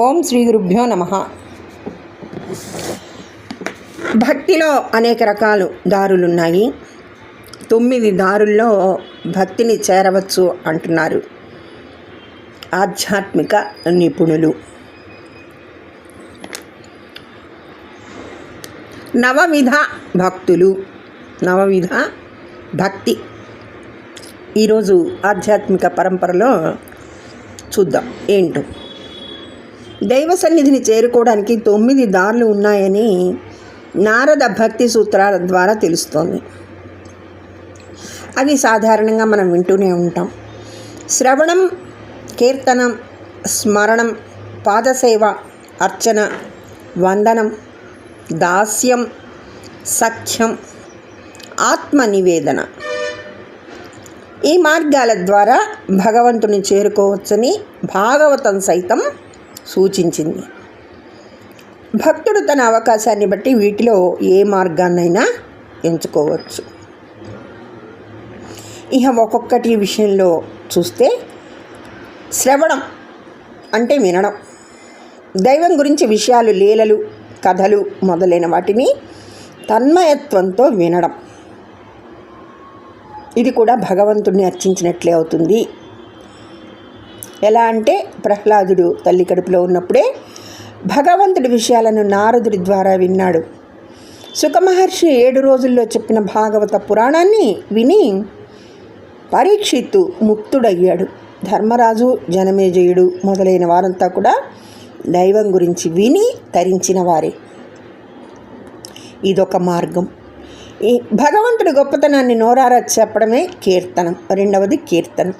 ఓం శ్రీ గురుభ్యో నమః. భక్తిలో అనేక రకాలు దారులున్నాయి. 9 దారుల్లో భక్తిని చేరవచ్చు అంటున్నారు ఆధ్యాత్మిక నిపుణులు. నవవిధ భక్తులు, నవవిధ భక్తి ఈరోజు ఆధ్యాత్మిక పరంపరలో చూద్దాం ఏంటో. దైవ సన్నిధిని చేరుకోవడానికి 9 దారులు ఉన్నాయని నారద భక్తి సూత్రాల ద్వారా తెలుస్తోంది. అవి సాధారణంగా మనం వింటూనే ఉంటాం. శ్రవణం, కీర్తనం, స్మరణం, పాదసేవ, అర్చన, వందనం, దాస్యం, సఖ్యం, ఆత్మనివేదన. ఈ మార్గాల ద్వారా భగవంతుని చేరుకోవచ్చని భాగవతం సైతం సూచించింది. భక్తుడు తన అవకాశాన్ని బట్టి వీటిలో ఏ మార్గాన్నైనా ఎంచుకోవచ్చు. ఇక ఒక్కొక్కటి విషయంలో చూస్తే, శ్రవణం అంటే వినడం. దైవం గురించి విషయాలు, లీలలు, కథలు మొదలైన వాటిని తన్మయత్వంతో వినడం. ఇది కూడా భగవంతుడిని అర్చించినట్లే అవుతుంది. ఎలా అంటే, ప్రహ్లాదుడు తల్లి కడుపులో ఉన్నప్పుడే భగవంతుడి విషయాలను నారదుడి ద్వారా విన్నాడు. సుఖమహర్షి 7 రోజుల్లో చెప్పిన భాగవత పురాణాన్ని విని పరీక్షిత్తు ముక్తుడయ్యాడు. ధర్మరాజు, జనమేజయుడు మొదలైన వారంతా కూడా దైవం గురించి విని తరించిన వారే. ఇదొక మార్గం. ఈ భగవంతుడి గొప్పతనాన్ని నోరారా చెప్పడమే కీర్తనం. రెండవది కీర్తనం.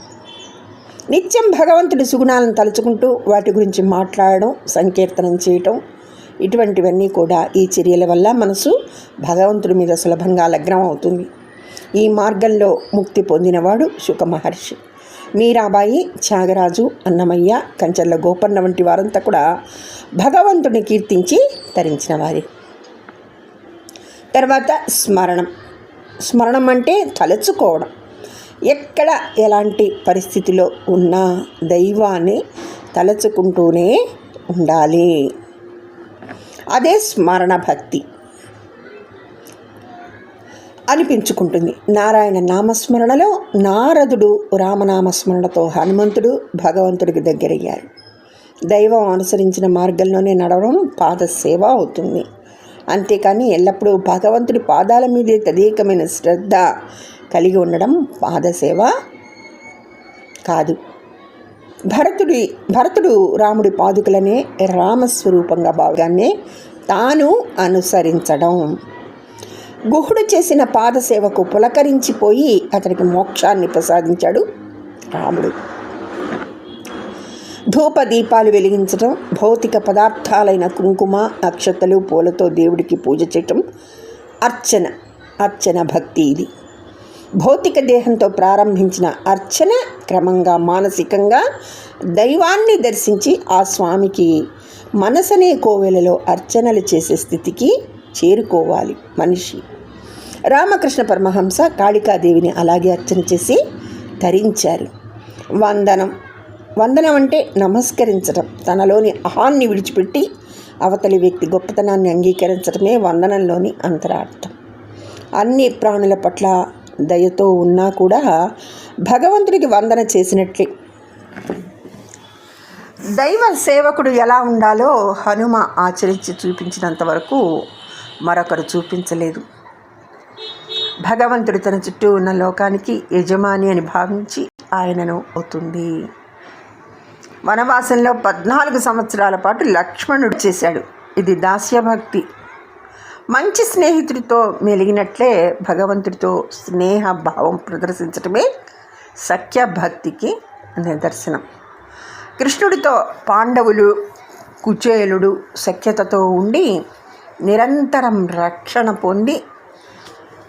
నిత్యం భగవంతుడి సుగుణాలను తలుచుకుంటూ వాటి గురించి మాట్లాడడం, సంకీర్తనం చేయటం, ఇటువంటివన్నీ కూడా ఈ చర్యల వల్ల మనసు భగవంతుడి మీద సులభంగా లగ్నం అవుతుంది. ఈ మార్గంలో ముక్తి పొందినవాడు శుక మహర్షి. మీరాబాయి, త్యాగరాజు, అన్నమయ్య, కంచర్ల గోపన్న వంటి వారంతా కూడా భగవంతుడిని కీర్తించి తరించిన వారే. తర్వాత స్మరణం. స్మరణం అంటే తలుచుకోవడం. ఎక్కడ ఎలాంటి పరిస్థితిలో ఉన్నా దైవాన్ని తలుచుకుంటూనే ఉండాలి. అదే స్మరణ భక్తి అనిపించుకుంటుంది. నారాయణ నామస్మరణలో నారదుడు, రామనామస్మరణతో హనుమంతుడు భగవంతుడికి దగ్గరయ్యారు. దైవం అనుసరించిన మార్గంలోనే నడవడం పాదసేవ అవుతుంది. అంతేకాని ఎల్లప్పుడూ భగవంతుడి పాదాల మీదే తదేకమైన శ్రద్ధ కలిగి ఉండడం పాదసేవ కాదు. భరతుడు రాముడి పాదుకలనే రామస్వరూపంగా భాగాన్ని తాను అనుసరించడం. గుహుడు చేసిన పాదసేవకు పులకరించిపోయి అతనికి మోక్షాన్ని ప్రసాదించాడు రాముడు. ధూప దీపాలు వెలిగించడం, భౌతిక పదార్థాలైన కుంకుమ, అక్షతలు, పూలతో దేవుడికి పూజ చేయటం అర్చన భక్తి. ఇది భౌతిక దేహంతో ప్రారంభించిన అర్చన క్రమంగా మానసికంగా దైవాన్ని దర్శించి ఆ స్వామికి మనసనే కోవెలలో అర్చనలు చేసే స్థితికి చేరుకోవాలి మనిషి. రామకృష్ణ పరమహంస కాళికాదేవిని అలాగే అర్చన చేసి తరించారు. వందనం అంటే నమస్కరించడం. తనలోని అహాన్ని విడిచిపెట్టి అవతలి వ్యక్తి గొప్పతనాన్ని అంగీకరించడమే వందనంలోని అంతరార్థం. అన్ని ప్రాణుల పట్ల దయతో ఉన్నా కూడా భగవంతుడికి వందన చేసినట్లే. దైవ సేవకుడు ఎలా ఉండాలో హనుమ ఆచరించి చూపించినంత వరకు మరొకరు చూపించలేదు. భగవంతుడు తన చుట్టూ ఉన్న లోకానికి యజమాని అని భావించి ఆయనను అవుతుంది. వనవాసంలో 14 సంవత్సరాల పాటు లక్ష్మణుడు చేశాడు. ఇది దాస్యభక్తి. మంచి స్నేహితుడితో మెలిగినట్లే భగవంతుడితో స్నేహ భావం ప్రదర్శించటమే సఖ్య భక్తికి నిదర్శనం. కృష్ణుడితో పాండవులు, కుచేలుడు సఖ్యతతో ఉండి నిరంతరం రక్షణ పొంది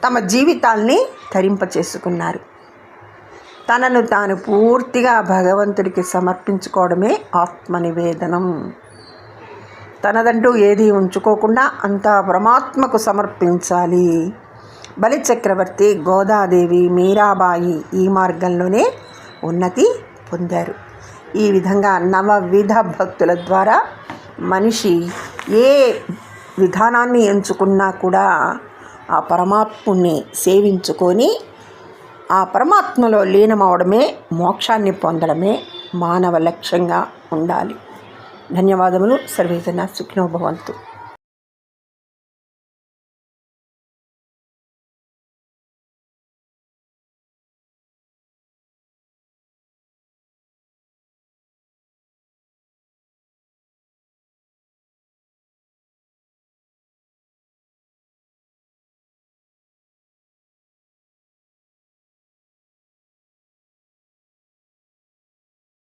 తమ జీవితాల్ని తరింపచేసుకున్నారు. తనను తాను పూర్తిగా భగవంతుడికి సమర్పించుకోవడమే ఆత్మనివేదనం. తనదంటూ ఏదీ ఉంచుకోకుండా అంతా పరమాత్మకు సమర్పించాలి. బలిచక్రవర్తి, గోదాదేవి, మీరాబాయి ఈ మార్గంలోనే ఉన్నతి పొందారు. ఈ విధంగా నవవిధ భక్తుల ద్వారా మనిషి ఏ విధానాన్ని ఎంచుకున్నా కూడా ఆ పరమాత్ముని సేవించుకొని ఆ పరమాత్మలో లీనమవడమే, మోక్షాన్ని పొందడమే మానవ లక్ష్యంగా ఉండాలి. ధన్యవాదములు. సర్వే జనా సుఖినో భవంతు.